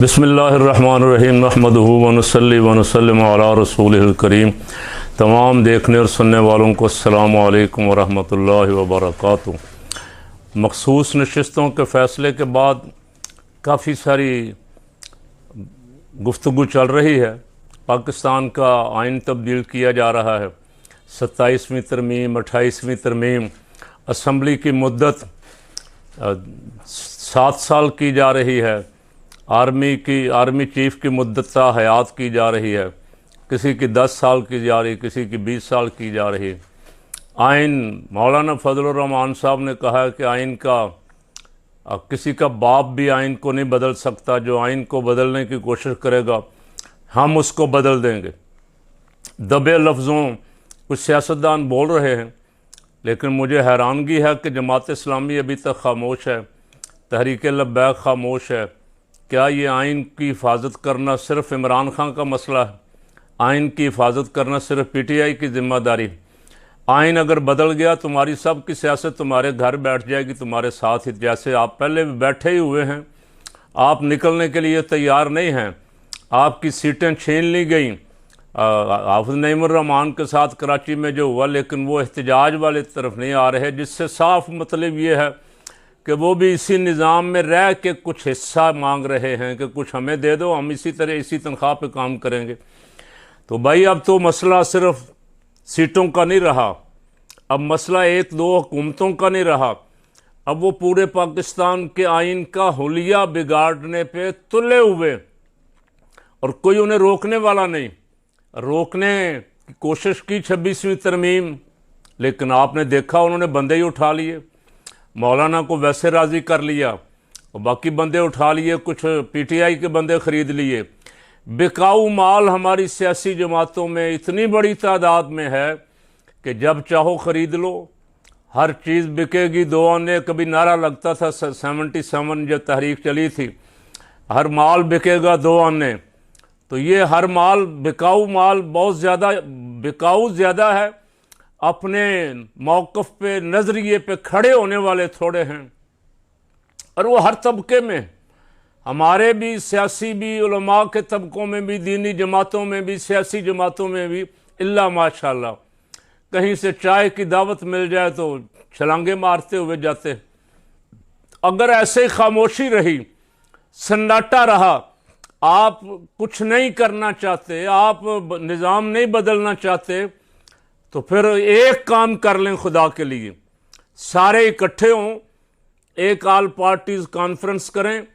बिस्मिल्लाहिर्रहमानिर्रहीम नहमदुहु व नुसल्ली व नुसल्लिमु अला रसूलिहिल करीम। तमाम देखने और सुनने वालों को अस्सलामु अलैकुम व रहमतुल्लाहि व बरकातुहू। मखसूस नशिस्तों के फ़ैसले के बाद काफ़ी सारी गुफ्तगू चल रही है। पाकिस्तान का आइन तब्दील किया जा रहा है, 27वीं तरमीम, 28वीं तरमीम, असम्बली की मुद्दत 7 साल की जा रही है, आर्मी चीफ़ की मुद्दत हयात की जा रही है, किसी की 10 साल की जा रही, किसी की 20 साल की जा रही। आइन मौलाना फजलुर रहमान साहब ने कहा है कि आइन का किसी का बाप भी आइन को नहीं बदल सकता। जो आइन को बदलने की कोशिश करेगा हम उसको बदल देंगे। दबे लफ्ज़ों कुछ सियासतदान बोल रहे हैं, लेकिन मुझे हैरानगी है कि जमात इस्लामी अभी तक खामोश है, तहरीक लब्बैक खामोश है। क्या ये आइन की हिफाजत करना सिर्फ़ इमरान खान का मसला है? आइन की हिफाजत करना सिर्फ PTI की ज़िम्मेदारी? आइन अगर बदल गया तुम्हारी सब की सियासत तुम्हारे घर बैठ जाएगी, तुम्हारे साथ ही। जैसे आप पहले भी बैठे ही हुए हैं, आप निकलने के लिए तैयार नहीं हैं, आपकी सीटें छीन ली गई। हाफ़िज़ नईमुर्रहमान के साथ कराची में जो हुआ, लेकिन वो एहतजाज वाली तरफ नहीं आ रहे, जिससे साफ मतलब ये है कि वो भी इसी निज़ाम में रह के कुछ हिस्सा मांग रहे हैं कि कुछ हमें दे दो, हम इसी तरह इसी तनख्वाह पे काम करेंगे। तो भाई अब तो मसला सिर्फ सीटों का नहीं रहा, अब मसला 1-2 हुकूमतों का नहीं रहा, अब वो पूरे पाकिस्तान के आइन का हुलिया बिगाड़ने पे तुले हुए, और कोई उन्हें रोकने वाला नहीं। रोकने की कोशिश की 26वीं तरमीम, लेकिन आपने देखा उन्होंने बंदे ही उठा लिए। मौलाना को वैसे राज़ी कर लिया और बाकी बंदे उठा लिए, कुछ PTI के बंदे ख़रीद लिए। बिकाऊ माल हमारी सियासी जमातों में इतनी बड़ी तादाद में है कि जब चाहो ख़रीद लो, हर चीज़ बिकेगी। 2 आने कभी नारा लगता था 77 जब तहरीक चली थी, हर माल बिकेगा 2 आने। तो ये हर माल बिकाऊ माल बहुत ज़्यादा बिकाऊ ज़्यादा है, अपने मौक़िफ़ पे नज़रिए पे खड़े होने वाले थोड़े हैं, और वो हर तबके में, हमारे भी सियासी भी, उलमा के तबकों में भी, दीनी जमातों में भी, सियासी जमातों में भी, इल्ला माशाअल्लाह। कहीं से चाय की दावत मिल जाए तो छलांगे मारते हुए जाते। अगर ऐसे खामोशी रही, सन्नाटा रहा, आप कुछ नहीं करना चाहते, आप निज़ाम नहीं बदलना चाहते, तो फिर एक काम कर लें खुदा के लिए, सारे इकट्ठे हों, एक ऑल पार्टीज़ कॉन्फ्रेंस करें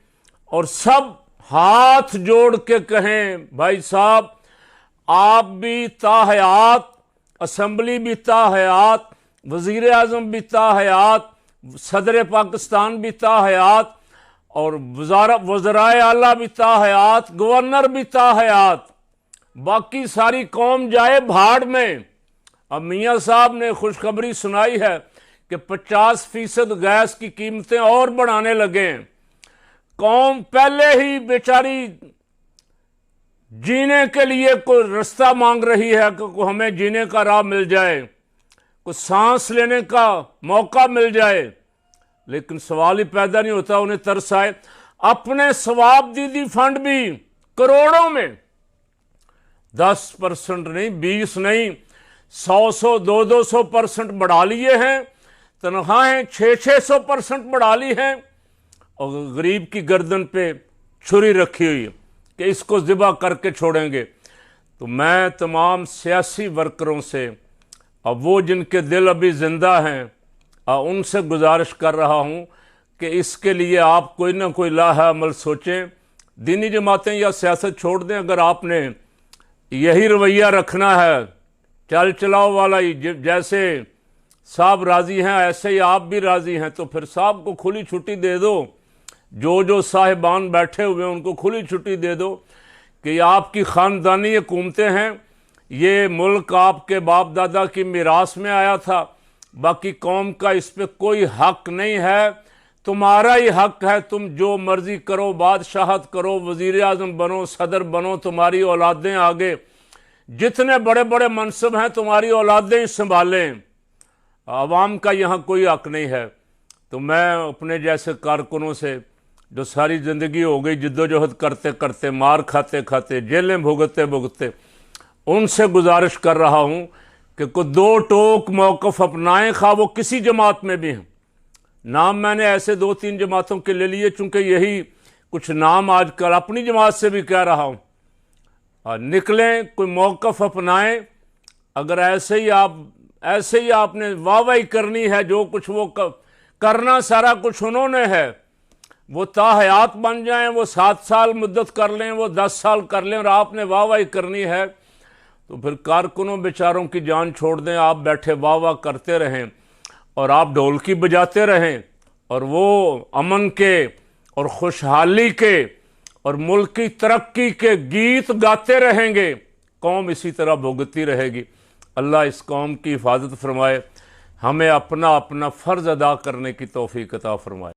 और सब हाथ जोड़ के कहें, भाई साहब आप भी ताहयात, असम्बली भी ताहयात, वज़ीर आज़म भी ताहयात, सदर पाकिस्तान भी ताहयात, और वज़राए आला भी ताहयात, गवर्नर भी ताहयात, बाकी सारी कौम जाए भाड़ में। अब मियाँ साहब ने खुशखबरी सुनाई है कि 50% गैस की कीमतें और बढ़ाने लगे हैं। कौम पहले ही बेचारी जीने के लिए कोई रास्ता मांग रही है कि हमें जीने का राह मिल जाए, कुछ सांस लेने का मौका मिल जाए, लेकिन सवाल ही पैदा नहीं होता। उन्हें तरस आए। अपने सवाब दीदी फंड भी करोड़ों में 10% नहीं, 20 नहीं, 100 200% बढ़ा लिए हैं। तनख्वाहें 600 बढ़ा ली हैं, और गरीब की गर्दन पे छुरी रखी हुई है कि इसको ज़िबा करके छोड़ेंगे। तो मैं तमाम सियासी वर्करों से, अब वो जिनके दिल अभी ज़िंदा हैं, उनसे गुजारिश कर रहा हूँ कि इसके लिए आप कोई ना कोई लाहा अमल सोचें। दीनी जमातें या सियासत छोड़ दें। अगर आपने यही रवैया रखना है, चल चलाओ वाला ही, जैसे साहब राज़ी हैं ऐसे ही आप भी राज़ी हैं, तो फिर साहब को खुली छुट्टी दे दो। जो साहिबान बैठे हुए हैं उनको खुली छुट्टी दे दो कि आपकी ख़ानदानी हुकूमतें हैं, ये मुल्क आपके बाप दादा की मीरास में आया था, बाकी कौम का इस पर कोई हक नहीं है, तुम्हारा ही हक है। तुम जो मर्ज़ी करो, बादशाहत करो, वज़ीर आज़म बनो, सदर बनो, तुम्हारी औलादें आगे, जितने बड़े बड़े मनसब हैं तुम्हारी औलादें ही संभालें, आवाम का यहाँ कोई हक नहीं है। तो मैं अपने जैसे कारकुनों से जो सारी ज़िंदगी हो गई जिद्दोजहद करते करते, मार खाते खाते, जेलें भुगतते भुगतते, उनसे गुजारिश कर रहा हूँ कि कोई दो टोक मौक़िफ़ अपनाएं, खा वो किसी जमात में भी हैं। नाम मैंने ऐसे 2-3 जमातों के ले लिए, चूँकि यही कुछ नाम आजकल अपनी जमात से भी कह रहा हूँ। निकलें, कोई मौक़िफ़ अपनाएं। अगर ऐसे ही आपने वाहवाही करनी है, जो कुछ वो करना सारा कुछ उन्होंने है, वो ताहयात बन जाएं, वो 7 साल मुद्दत कर लें, वो 10 साल कर लें, और आपने वाहवाही करनी है तो फिर कारकुनों बेचारों की जान छोड़ दें। आप बैठे वाह वाह करते रहें और आप ढोलकी बजाते रहें और वो अमन के और खुशहाली के और मुल्क की तरक्की के गीत गाते रहेंगे, कौम इसी तरह भुगतती रहेगी। अल्लाह इस कौम की हिफाजत फरमाए, हमें अपना अपना फ़र्ज़ अदा करने की तौफ़ीक़ अता फरमाए।